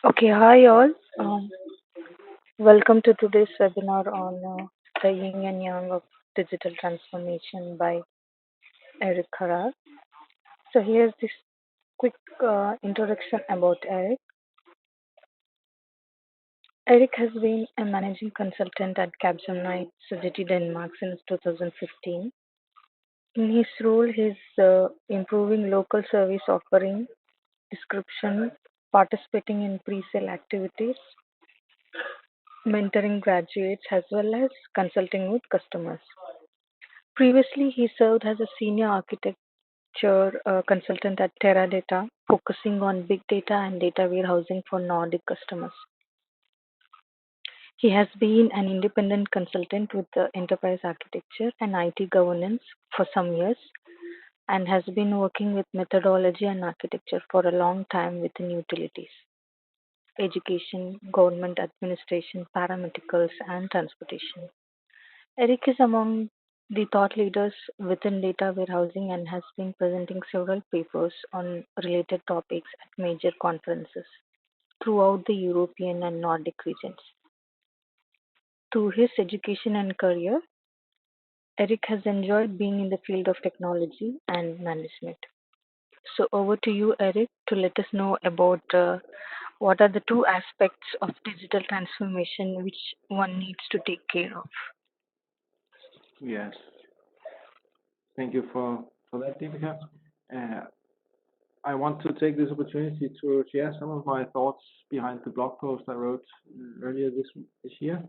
Okay, hi all. Welcome to today's webinar on the yin and yang of digital transformation by Erik Haahr. So here's this quick introduction about Erik. Erik has been a managing consultant at Capgemini Society Denmark since 2015. In his role, he's improving local service offering, description, participating in pre-sale activities, mentoring graduates, as well as consulting with customers. Previously, he served as a senior architecture consultant at Teradata, focusing on big data and data warehousing for Nordic customers. He has been an independent consultant with the enterprise architecture and IT governance for some years and has been working with methodology and architecture for a long time within utilities, education, government administration, paramedicals, and transportation. Eric is among the thought leaders within data warehousing and has been presenting several papers on related topics at major conferences throughout the European and Nordic regions. Through his education and career, Eric has enjoyed being in the field of technology and management. So, over to you, Eric, to let us know about what are the two aspects of digital transformation which one needs to take care of. Yes, thank you for that, Deepika. Uh, I want to take this opportunity to share some of my thoughts behind the blog post I wrote earlier this year,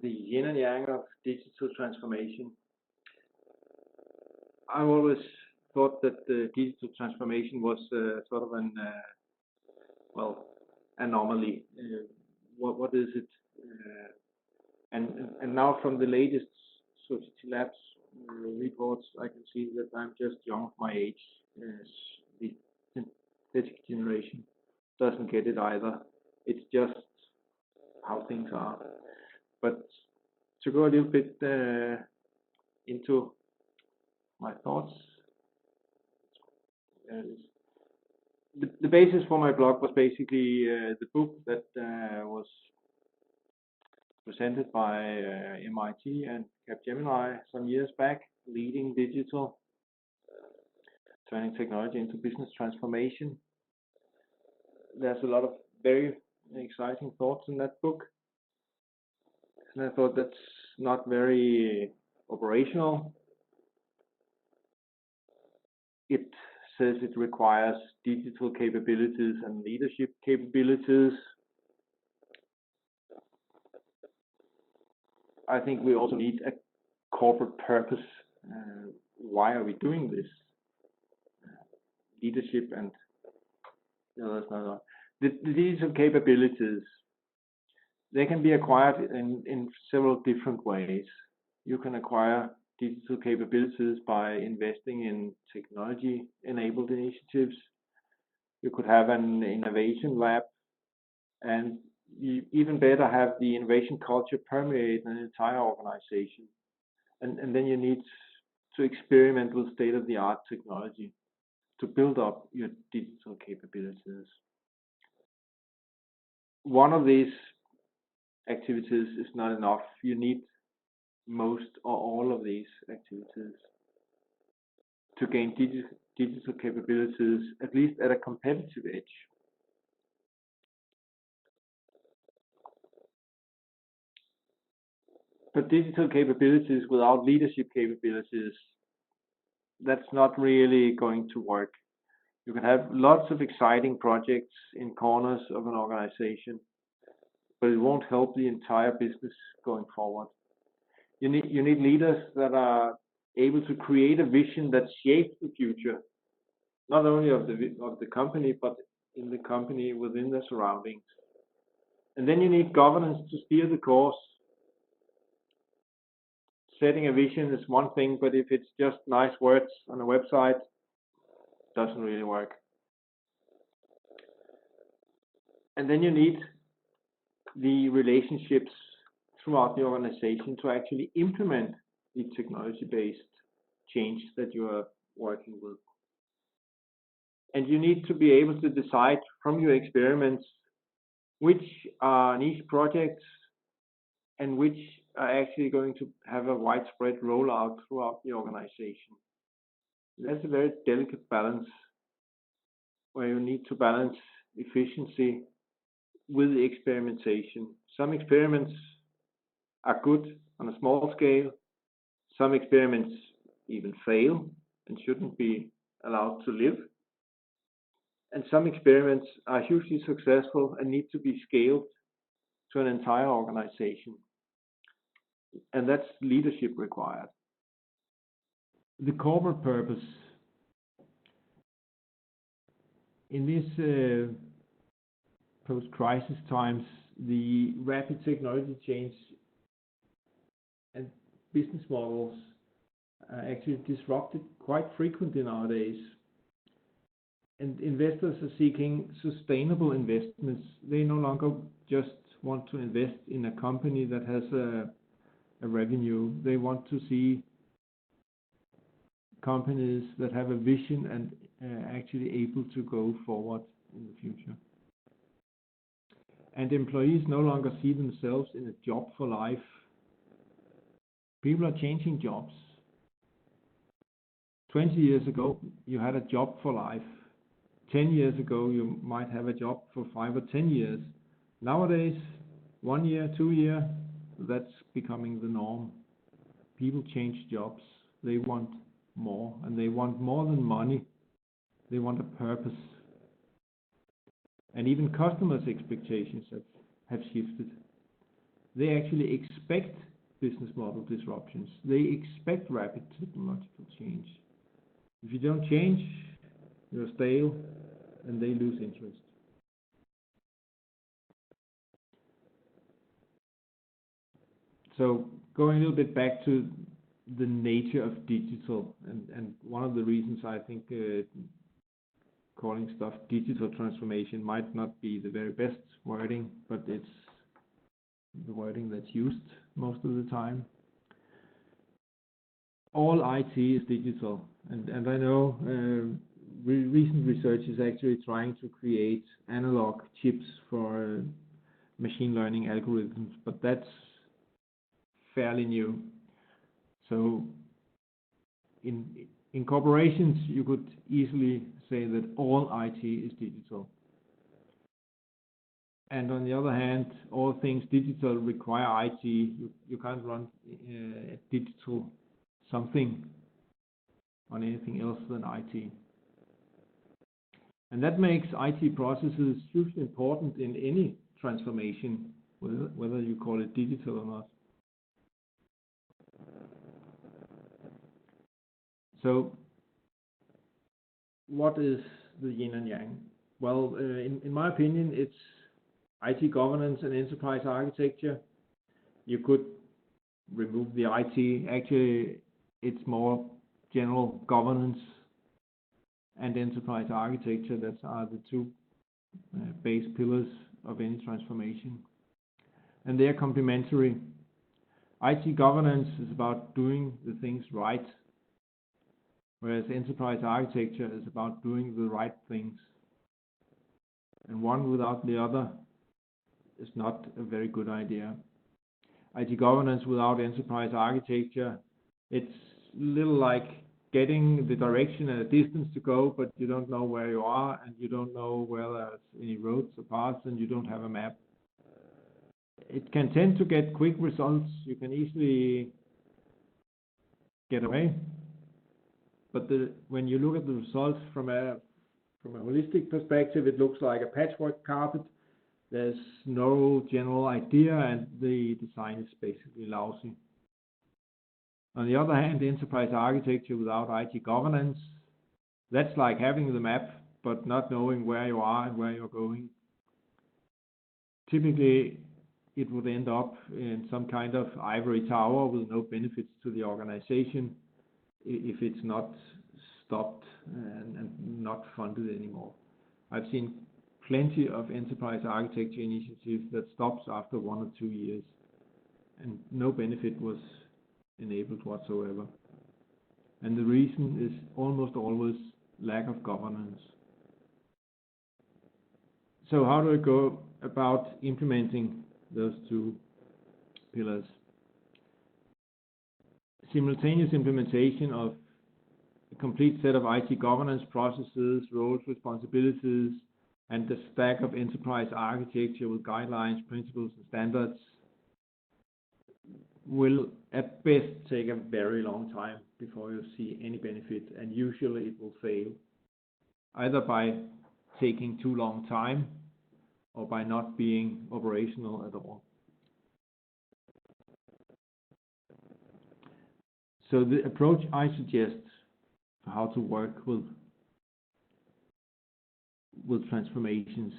the yin and yang of digital transformation. I've always thought that the digital transformation was sort of an well anomaly. What is it? And now from the latest Society Labs reports, I can see that I'm just young of my age. The synthetic generation doesn't get it either. It's just how things are. But to go a little bit into my thoughts, uh, the basis for my blog was basically the book that was presented by MIT and Capgemini some years back, Leading Digital, Turning Technology into Business Transformation. There's a lot of very exciting thoughts in that book, and I thought that's not very operational. It says it requires digital capabilities and leadership capabilities. I think we also need a corporate purpose. Why are we doing this? Leadership and that's not the digital capabilities. They can be acquired in several different ways. You can acquire digital capabilities by investing in technology-enabled initiatives. You could have an innovation lab, and you even better have the innovation culture permeate an entire organization. And then you need to experiment with state-of-the-art technology to build up your digital capabilities. One of these activities is not enough. You need most or all of these activities to gain digital capabilities, at least at a competitive edge. But digital capabilities without leadership capabilities, that's not really going to work. You can have lots of exciting projects in corners of an organization, but it won't help the entire business going forward. You need leaders that are able to create a vision that shapes the future, not only of the company, but in the company within the surroundings. And then you need governance to steer the course. Setting a vision is one thing, but if it's just nice words on a website, it doesn't really work. And then you need the relationships throughout the organization to actually implement the technology-based change that you are working with. And you need to be able to decide from your experiments which are niche projects and which are actually going to have a widespread rollout throughout the organization. That's a very delicate balance where you need to balance efficiency with the experimentation. Some experiments are good on a small scale. Some experiments even fail and shouldn't be allowed to live. And some experiments are hugely successful and need to be scaled to an entire organization. And that's leadership required. The corporate purpose in this post-crisis times, the rapid technology change and business models are actually disrupted quite frequently nowadays. And investors are seeking sustainable investments. They no longer just want to invest in a company that has a revenue. They want to see companies that have a vision and actually able to go forward in the future. And employees no longer see themselves in a job for life. People are changing jobs. 20 years ago, you had a job for life. 10 years ago, you might have a job for 5 or 10 years. Nowadays, 1 year, 2 years, that's becoming the norm. People change jobs. They want more, and they want more than money. They want a purpose. And even customers' expectations have shifted. They actually expect business model disruptions. They expect rapid technological change. If you don't change, you're stale, and they lose interest. So going a little bit back to the nature of digital, and one of the reasons I think calling stuff digital transformation might not be the very best wording, but it's the wording that's used most of the time. All IT is digital, and I know recent research is actually trying to create analog chips for machine learning algorithms, but that's fairly new. So in corporations, you could easily say that all IT is digital. And on the other hand, all things digital require IT. You can't run a digital something on anything else than IT. And that makes IT processes hugely important in any transformation, whether you call it digital or not. So what is the yin and yang? Well, in my opinion, it's IT governance and enterprise architecture. You could remove the IT. Actually, it's more general governance and enterprise architecture that are the two base pillars of any transformation. And they are complementary. IT governance is about doing the things right, whereas enterprise architecture is about doing the right things. And one without the other is not a very good idea. IT governance without enterprise architecture, it's a little like getting the direction and a distance to go, but you don't know where you are, and you don't know where there's any roads or paths, and you don't have a map. It can tend to get quick results. You can easily get away. But when you look at the results from a holistic perspective, it looks like a patchwork carpet. There's no general idea, and the design is basically lousy. On the other hand, enterprise architecture without IT governance, that's like having the map, but not knowing where you are and where you're going. Typically, it would end up in some kind of ivory tower with no benefits to the organization if it's not stopped and not funded anymore. I've seen plenty of enterprise architecture initiatives that stops after 1 or 2 years, and no benefit was enabled whatsoever. And the reason is almost always lack of governance. So how do I go about implementing those two pillars? Simultaneous implementation of a complete set of IT governance processes, roles, responsibilities, and the stack of enterprise architecture with guidelines, principles, and standards will at best take a very long time before you see any benefit, and usually it will fail, either by taking too long time or by not being operational at all. So the approach I suggest for how to work with transformations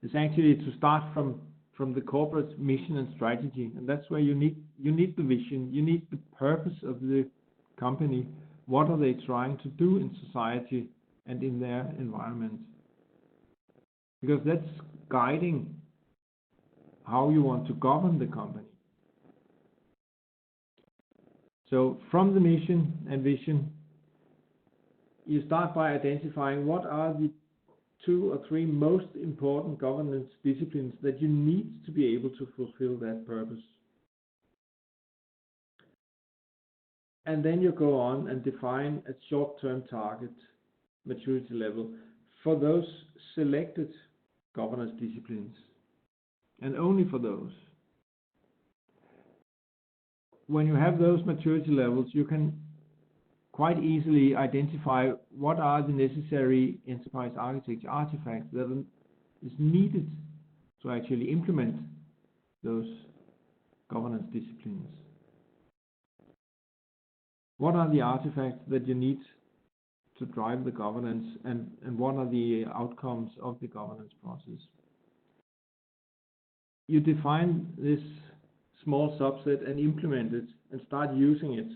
is actually to start from the corporate mission and strategy, and that's where you need the vision, you need the purpose of the company. What are they trying to do in society and in their environment? Because that's guiding how you want to govern the company. So from the mission and vision, you start by identifying what are the 2 or 3 most important governance disciplines that you need to be able to fulfill that purpose. And then you go on and define a short-term target maturity level for those selected governance disciplines, and only for those. When you have those maturity levels, you can quite easily identify what are the necessary enterprise architecture artifacts that is needed to actually implement those governance disciplines. What are the artifacts that you need to drive the governance, and what are the outcomes of the governance process? You define this small subset and implement it and start using it.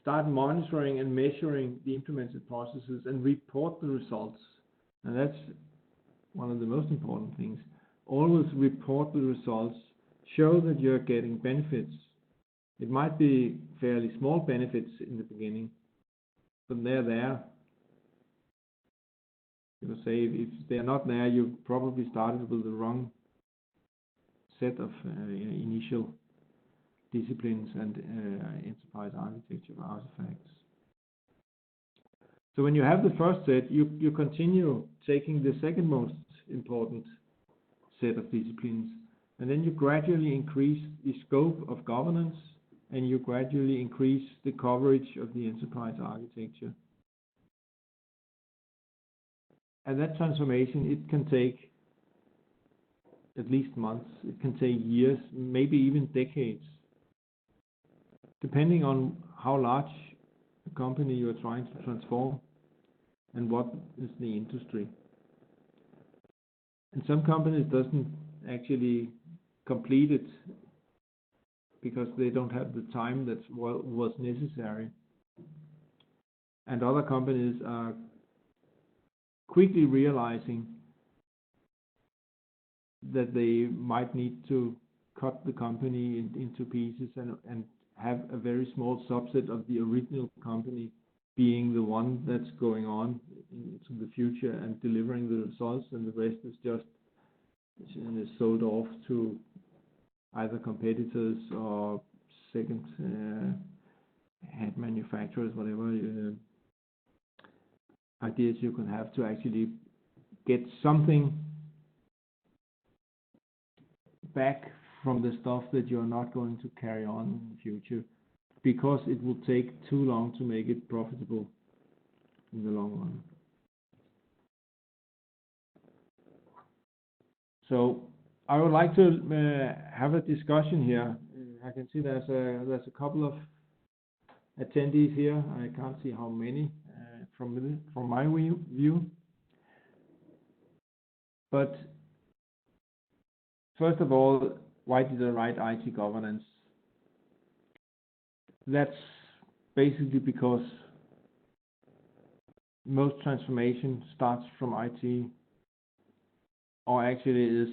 Start monitoring and measuring the implemented processes and report the results. And that's one of the most important things. Always report the results. Show that you're getting benefits. It might be fairly small benefits in the beginning, but they're there. You know, say if they're not there, you probably started with the wrong set of initial disciplines and enterprise architecture artifacts. So when you have the first set, you continue taking the second most important set of disciplines, and then you gradually increase the scope of governance, and you gradually increase the coverage of the enterprise architecture. And that transformation, it can take at least months, it can take years, maybe even decades, depending on how large a company you are trying to transform and what is the industry. And some companies doesn't actually complete it because they don't have the time that was necessary. And other companies are quickly realizing that they might need to cut the company into pieces and have a very small subset of the original company being the one that's going on into the future and delivering the results, and the rest is just sold off to either competitors or second hand manufacturers, whatever ideas you can have to actually get something back from the stuff that you're not going to carry on in the future, because it will take too long to make it profitable in the long run. So I would like to have a discussion here. I can see there's a couple of attendees here. I can't see how many from my view. But first of all, why did I write IT governance? That's basically because most transformation starts from IT, or actually is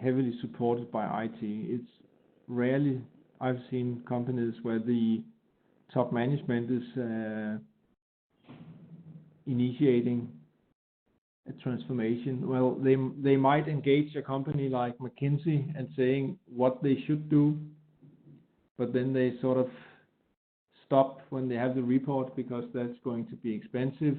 heavily supported by IT. It's rarely I've seen companies where the top management is initiating a transformation? Well, they might engage a company like McKinsey and saying what they should do, but then they sort of stop when they have the report because that's going to be expensive.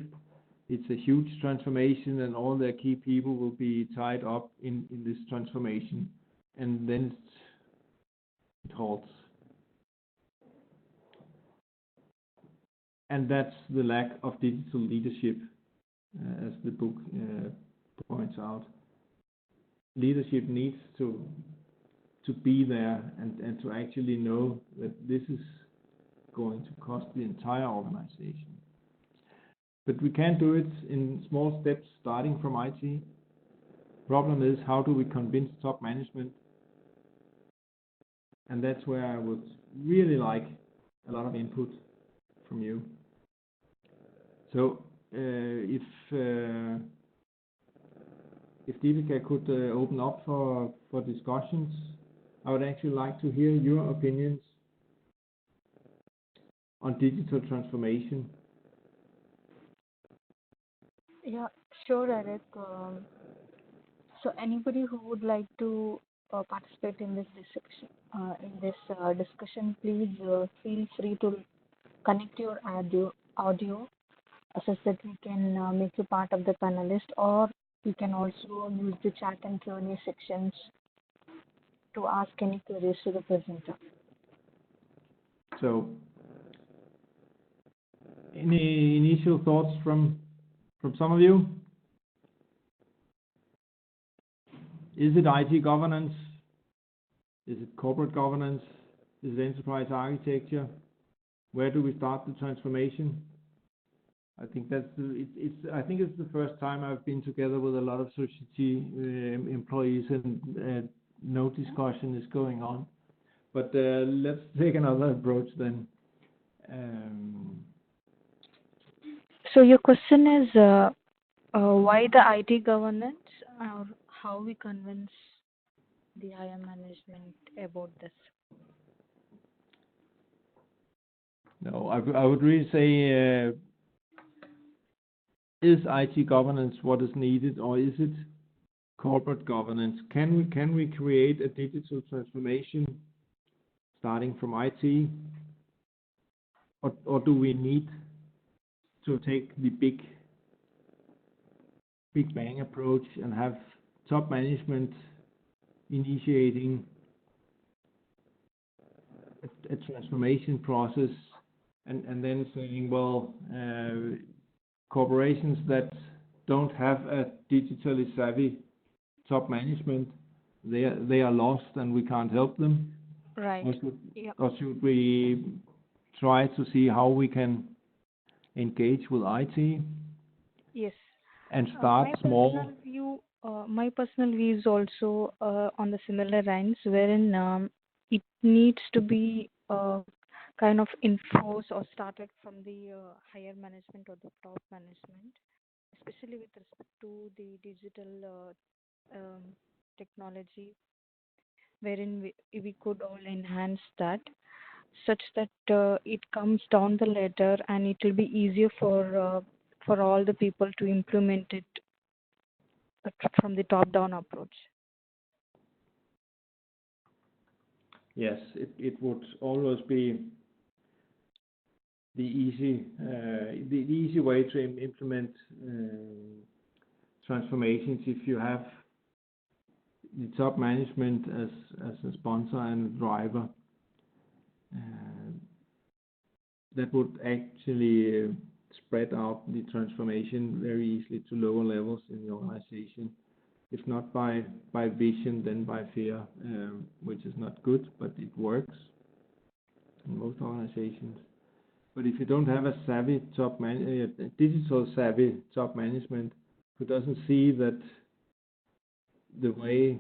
It's a huge transformation, and all their key people will be tied up in this transformation, and then it halts. And that's the lack of digital leadership, as the book points out. Leadership needs to be there and to actually know that this is going to cost the entire organization. But we can do it in small steps, starting from IT. Problem is, how do we convince top management? And that's where I would really like a lot of input from you. So if Deepika could open up for discussions, I would actually like to hear your opinions on digital transformation. Yeah, sure, Erik. So anybody who would like to participate in this discussion, please feel free to connect your audio such that we can make you part of the panelist, or you can also use the chat and Q&A sections to ask any queries to the presenter. So, any initial thoughts from some of you? Is it IT governance? Is it corporate governance? Is it enterprise architecture? Where do we start the transformation? I think I think it's the first time I've been together with a lot of Society employees, and no discussion is going on. But let's take another approach then. So your question is why the IT governance, or how we convince the higher management about this? No, I would really say, is IT governance what is needed, or is it corporate governance? Can we create a digital transformation starting from IT, or do we need to take the big bang approach and have top management initiating a transformation process, and then saying, well, corporations that don't have a digitally savvy top management, they are lost and we can't help them? Right. Or should we try to see how we can engage with IT? Yes. And start small. My personal view is also on the similar lines, wherein it needs to be kind of enforced or started from the higher management or the top management, especially with respect to the digital technology, wherein we could all enhance that such that it comes down the ladder and it will be easier for all the people to implement it from the top down approach. Yes, it would always be the easy way to implement transformations if you have the top management as a sponsor and a driver. That would actually spread out the transformation very easily to lower levels in the organization. If not by vision, then by fear, which is not good, but it works in most organizations. But if you don't have a savvy digital savvy top management who doesn't see that the way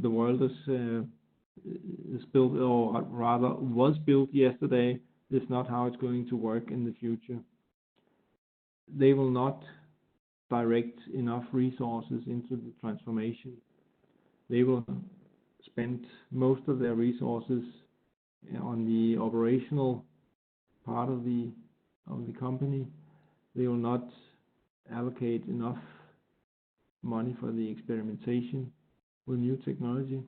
the world is built, or rather was built yesterday, is not how it's going to work in the future, they will not direct enough resources into the transformation. They will spend most of their resources on the operational part of the company. They will not allocate enough money for the experimentation with new technology.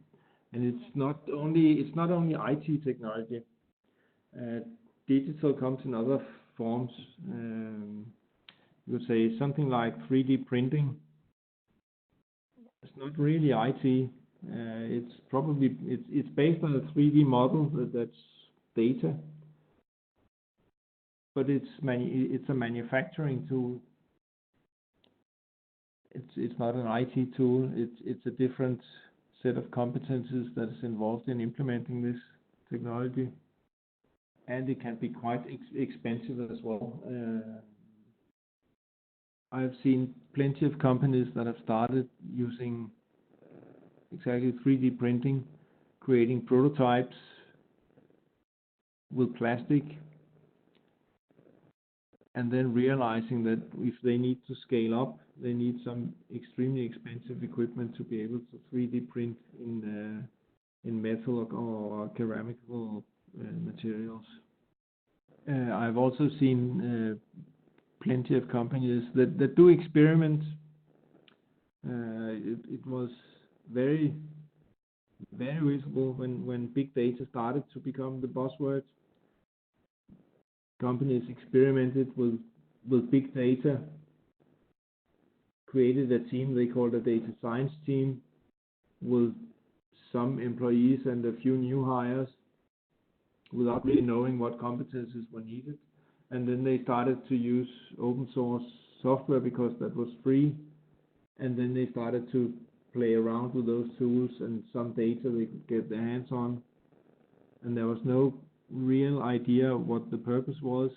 And it's not only IT technology. Uh, Digital comes in other forms. You would say something like 3D printing. It's not really IT. It's based on a 3D model that's data, but it's a manufacturing tool. It's not an IT tool. It's a different set of competences that is involved in implementing this technology, and it can be quite expensive as well. I've seen plenty of companies that have started using exactly 3D printing, creating prototypes with plastic, and then realizing that if they need to scale up, they need some extremely expensive equipment to be able to 3D print in metal or ceramical materials. I've also seen plenty of companies that do experiment. It was very visible when big data started to become the buzzword. Companies experimented with big data, created a team they called a data science team with some employees and a few new hires without really knowing what competences were needed. And then they started to use open source software because that was free. And then they started to play around with those tools and some data they could get their hands on. And there was no real idea what the purpose was,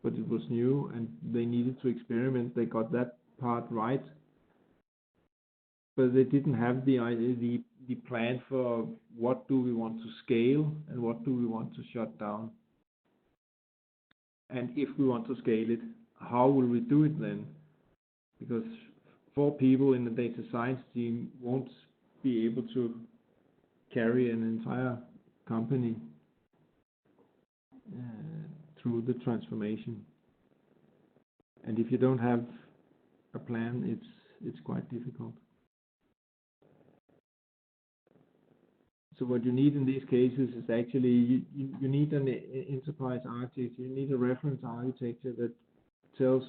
but it was new and they needed to experiment. They got that part right, but they didn't have the plan for what do we want to scale and what do we want to shut down. And if we want to scale it, how will we do it then? Because 4 people in the data science team won't be able to carry an entire company through the transformation. And if you don't have a plan, it's quite difficult. So what you need in these cases is actually you need an enterprise architect. You need a reference architecture that tells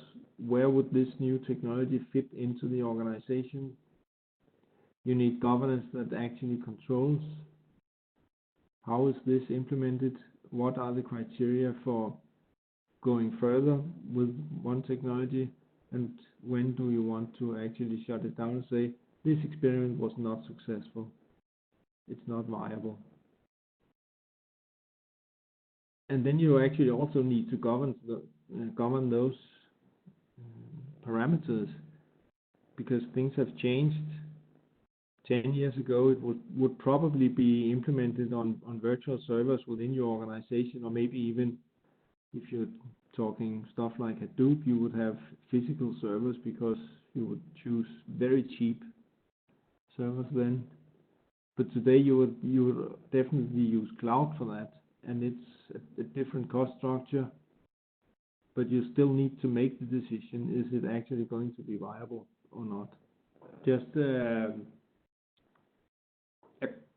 where would this new technology fit into the organization. You need governance that actually controls how is this implemented, what are the criteria for going further with one technology, and when do you want to actually shut it down and say this experiment was not successful, it's not viable. And then you actually also need to govern those parameters, because things have changed. 10 years ago, it would probably be implemented on virtual servers within your organization, or maybe even if you're talking stuff like Hadoop, you would have physical servers because you would choose very cheap servers then. But today you would definitely use cloud for that, and it's a different cost structure. But you still need to make the decision: is it actually going to be viable or not? Just a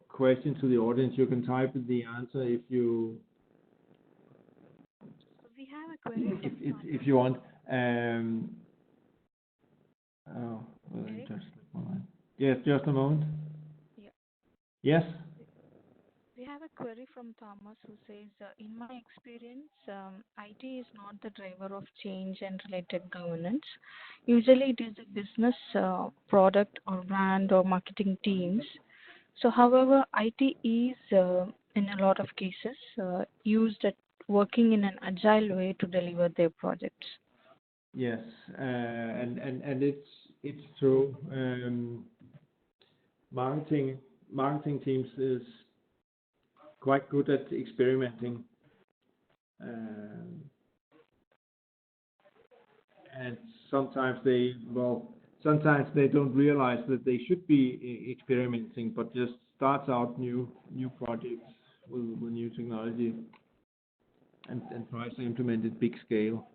question to the audience. You can type the answer if you We have a query if you want. Erik? Yes, just a moment. Yeah. Yes. We have a query from Thomas who says, in my experience, IT is not the driver of change and related governance. Usually it is a business product or brand or marketing teams. So however, IT is in a lot of cases used at working in an agile way to deliver their projects. Yes, and it's true. Marketing teams is quite good at experimenting, and sometimes they don't realize that they should be experimenting, but just starts out new projects with new technology and tries to implement it big scale.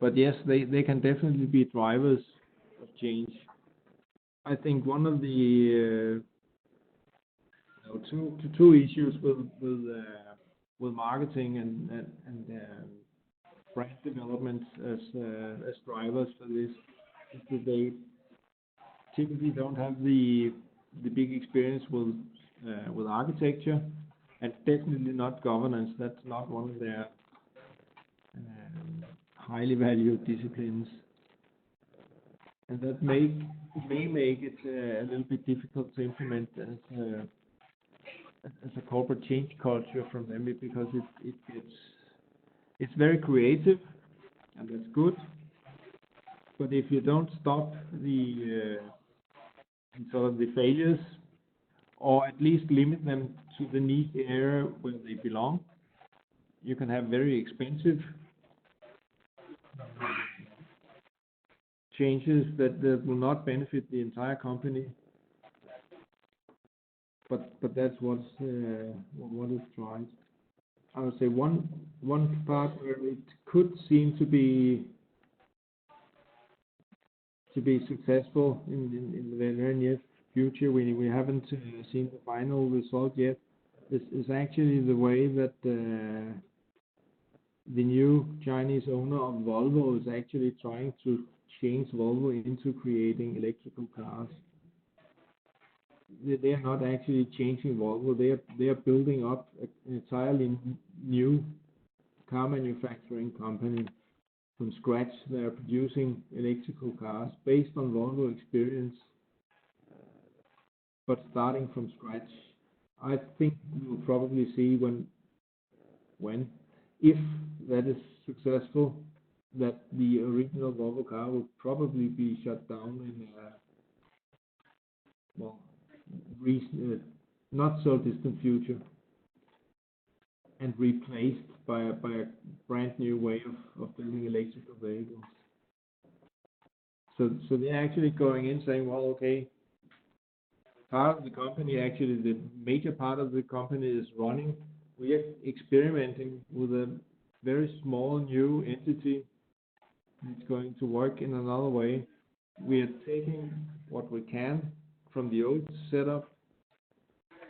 But yes, they can definitely be drivers of change. I think one of the two issues with marketing and brand development as drivers for this is that they typically don't have the big experience with architecture, and definitely not governance. That's not one of their highly valued disciplines, and that may make it a little bit difficult to implement as a corporate change culture from them, because it's very creative, and that's good. But if you don't stop the sort of the failures, or at least limit them to the niche area where they belong, you can have very expensive changes that will not benefit the entire company. But that's what is tried. I would say one part where it could seem to be successful in the very near future. We haven't seen the final result yet. Is actually the way that the new Chinese owner of Volvo is actually trying to change Volvo into creating electrical cars. They are not actually changing Volvo. They are building up an entirely new car manufacturing company from scratch. They are producing electrical cars based on Volvo experience, but starting from scratch. I think we will probably see when, if that is successful, that the original Volvo car will probably be shut down in well, not so distant future, and replaced by a brand new way of building electrical vehicles. So they're actually going in saying, well, okay, part of the company, actually the major part of the company is running. We are experimenting with a very small new entity. It's going to work in another way. We are taking what we can from the old setup,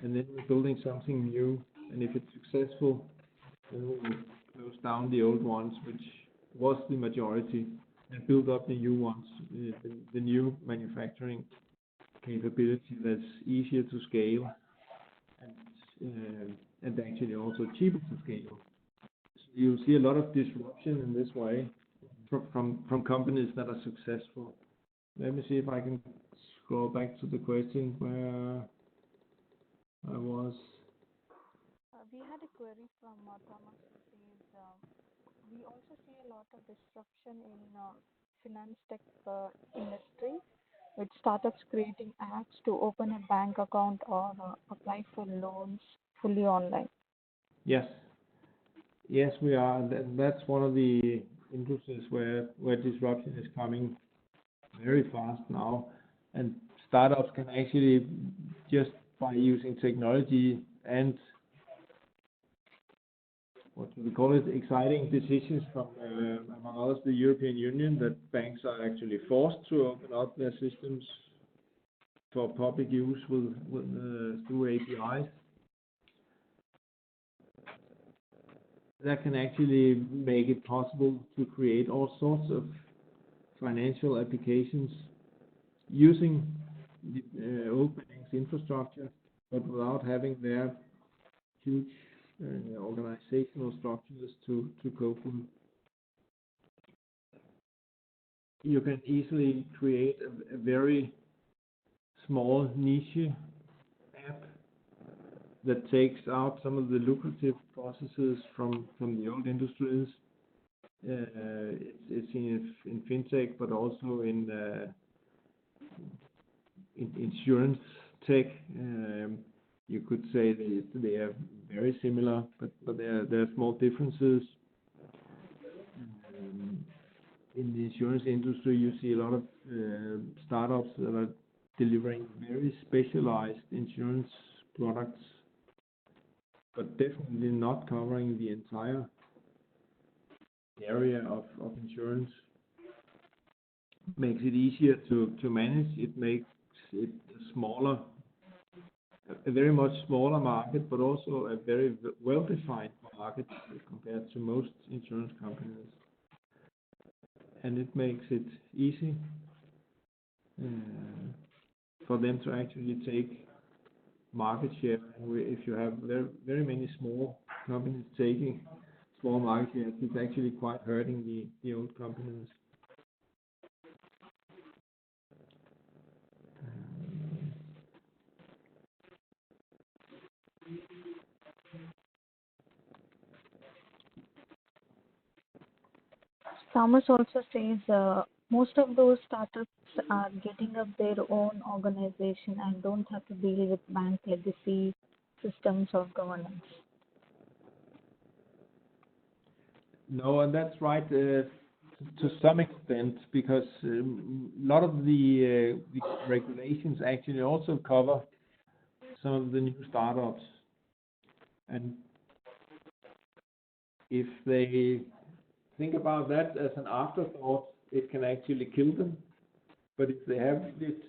and then we're building something new. And if it's successful, then we will close down the old ones, which was the majority, and build up the new ones, the new manufacturing capability that's easier to scale and actually also cheaper to scale. So you'll see a lot of disruption in this way from companies that are successful. Let me see if I can scroll back to the question where I was. We had a query from Thomas who says, we also see a lot of disruption in finance tech industry, with startups creating apps to open a bank account or apply for loans fully online. Yes, yes, we are. That's one of the industries where disruption is coming very fast now, and startups can actually, just by using technology and what do we call it, exciting decisions from, among others, the European Union, that banks are actually forced to open up their systems for public use through APIs. That can actually make it possible to create all sorts of financial applications using the old banks infrastructure, but without having their huge organizational structures to cope with. You can easily create a very small niche app that takes out some of the lucrative processes from the old industries. It's in fintech, but also in insurance tech. You could say they are very similar, but there are small differences. In the insurance industry, you see a lot of startups that are delivering very specialized insurance products, but definitely not covering the entire area of insurance, makes it easier to manage. It makes it a very much smaller market, but also a very well-defined market compared to most insurance companies. And it makes it easy for them to actually take market share. And if you have very many small companies taking small market shares, it's actually quite hurting the old companies. Thomas also says most of those startups are getting up their own organization and don't have to deal with bank legacy systems or governance. No, and that's right to some extent, because a lot of the regulations actually also cover some of the new startups. And if they think about that as an afterthought, it can actually kill them. But if they have it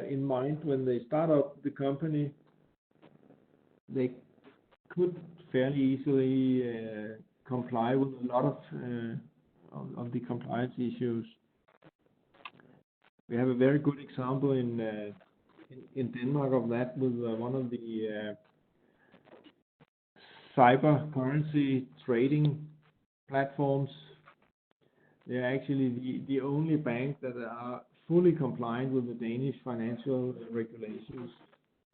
in mind when they start up the company, they could fairly easily comply with a lot of the compliance issues. We have a very good example in Denmark of that with one of the cyber currency trading platforms. They're actually the only bank that are fully compliant with the Danish financial regulations.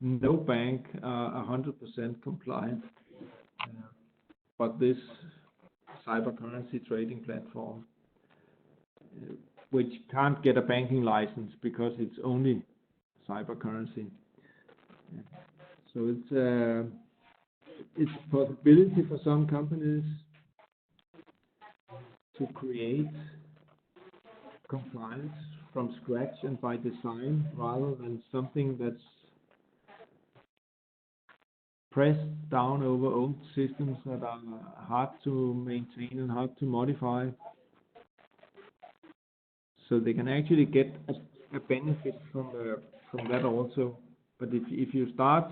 No bank are 100% compliant, but this cyber currency trading platform, which can't get a banking license because it's only cyber currency. So it's a possibility for some companies to create compliance from scratch and by design, rather than something that's pressed down over old systems that are hard to maintain and hard to modify. So they can actually get a benefit from that also. But if you start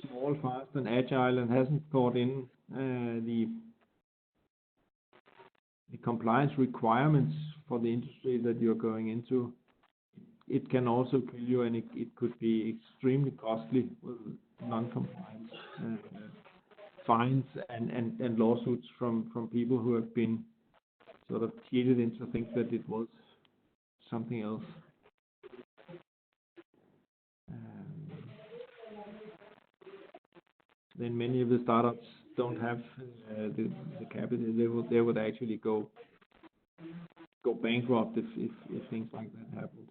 small, fast, and agile, and hasn't thought in the compliance requirements for the industry that you're going into, it can also kill you, and it could be extremely costly with non-compliance, fines and lawsuits from people who have been sort of cheated into think that it was something else. Then many of the startups don't have the capital. They would actually go bankrupt if things like that happened.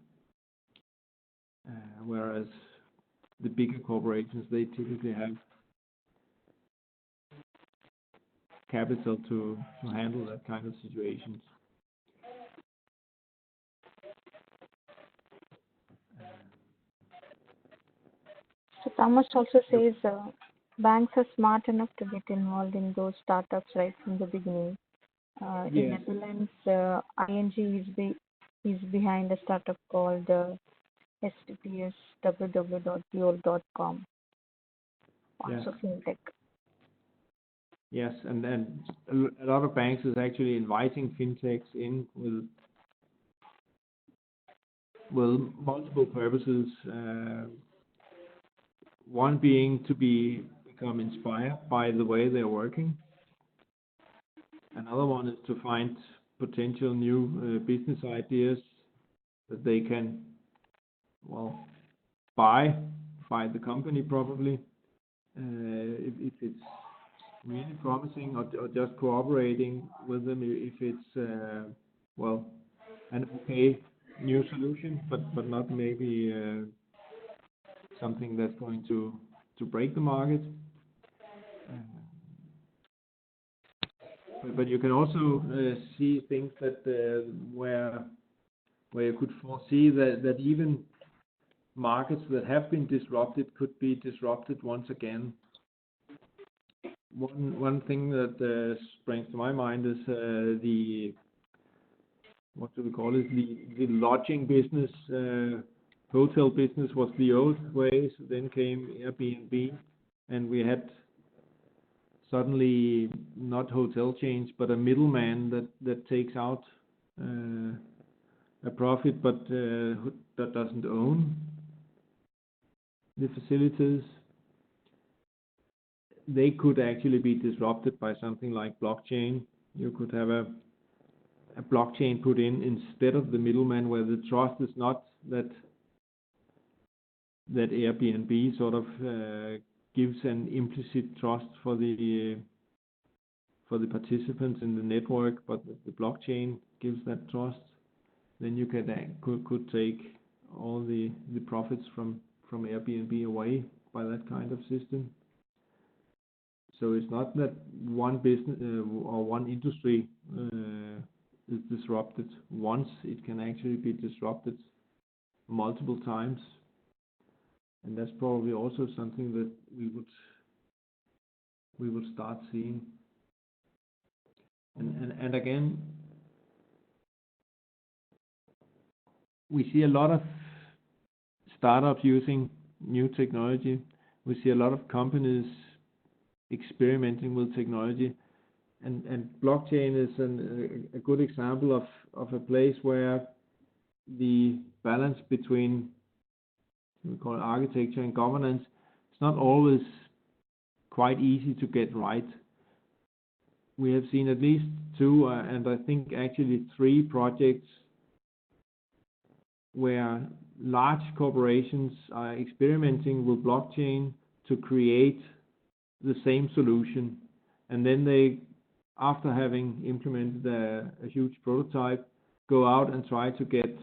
Whereas the bigger corporations, they typically have capital to handle that kind of situations. So Thomas also says banks are smart enough to get involved in those startups right from the beginning. In Yes. Netherlands, ING is behind a startup called STPS www.pure.com, also fintech. Yes, and then a lot of banks is actually inviting fintechs in with multiple purposes. One being to become inspired by the way they're working. Another one is to find potential new business ideas that they can, buy the company probably, if it's really promising, or just cooperating with them if it's an okay new solution, but not maybe something that's going to break the market. But you can also see things that where you could foresee that even markets that have been disrupted could be disrupted once again one thing that springs to my mind is the what do we call it? The lodging business, hotel business was the old ways. Then came Airbnb, and we had suddenly not hotel chains, but a middleman that takes out a profit, but that doesn't own the facilities. They could actually be disrupted by something like blockchain. You could have a blockchain put in instead of the middleman, where the trust is not that Airbnb sort of gives an implicit trust for the participants in the network, but the blockchain gives that trust. Then you could take all the profits from Airbnb away by that kind of system. So it's not that one business or one industry is disrupted once. It can actually be disrupted multiple times, and that's probably also something that we would start seeing. And again, we see a lot of startups using new technology. We see a lot of companies experimenting with technology, and blockchain is a good example of a place where the balance between, we call it, architecture and governance, it's not always quite easy to get right. We have seen at least two, and I think actually three projects where large corporations are experimenting with blockchain to create the same solution, and then they, after having implemented a huge prototype, go out and try to get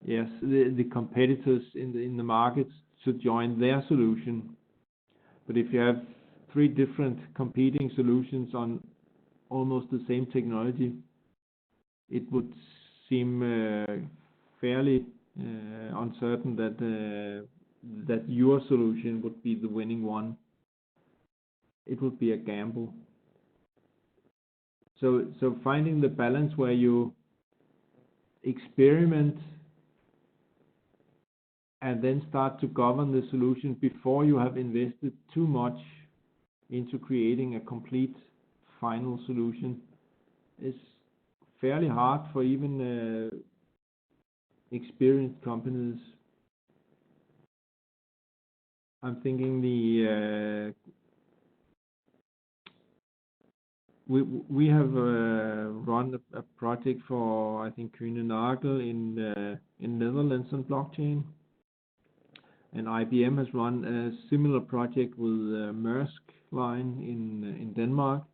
the competitors in the markets to join their solution. But if you have three different competing solutions on almost the same technology, it would seem fairly uncertain that your solution would be the winning one. It would be a gamble. So finding the balance where you experiment and then start to govern the solution before you have invested too much into creating a complete final solution is fairly hard for even experienced companies. I'm thinking we have run a project for, I think, Kühne Nagel in Netherlands on blockchain, and IBM has run a similar project with Maersk Line in Denmark,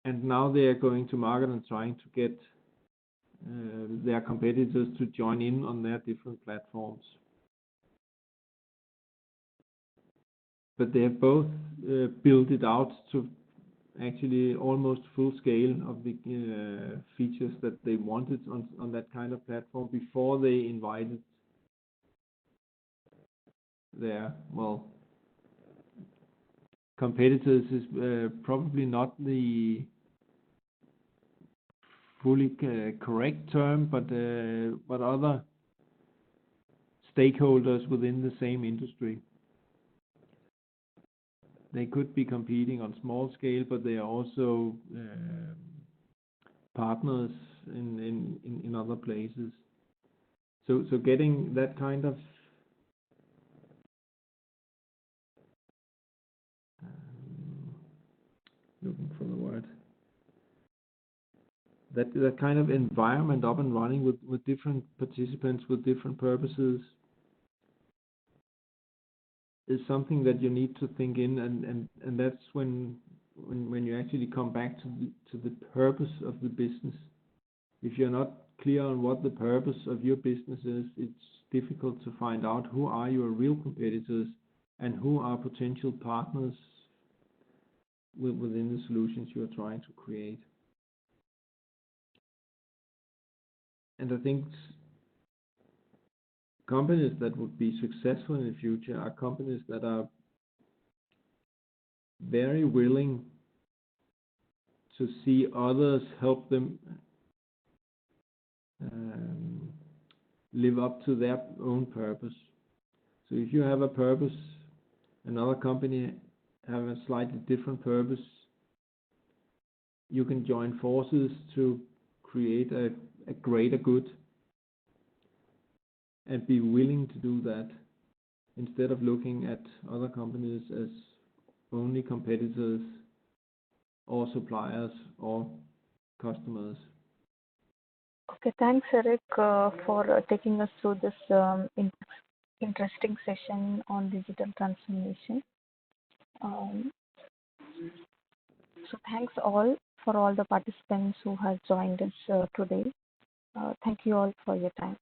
and now they are going to market and trying to get their competitors to join in on their different platforms. But they have both built it out to actually almost full scale of the features that they wanted on that kind of platform before they invited their, well, competitors is probably not the fully correct term, but other stakeholders within the same industry. They could be competing on small scale, but they are also partners in other places. So getting that kind of looking for the word, that kind of environment up and running with different participants with different purposes is something that you need to think in, and that's when you actually come back to the purpose of the business. If you're not clear on what the purpose of your business is, it's difficult to find out who are your real competitors and who are potential partners within the solutions you are trying to create. And I think companies that would be successful in the future are companies that are very willing to see others help them um, live up to their own purpose. So if you have a purpose, another company have a slightly different purpose, you can join forces to create a greater good and be willing to do that instead of looking at other companies as only competitors or suppliers or customers. Okay, thanks, Erik, for taking us through this interesting session on digital transformation. Um, so thanks all for all the participants who have joined us today. Thank you all for your time.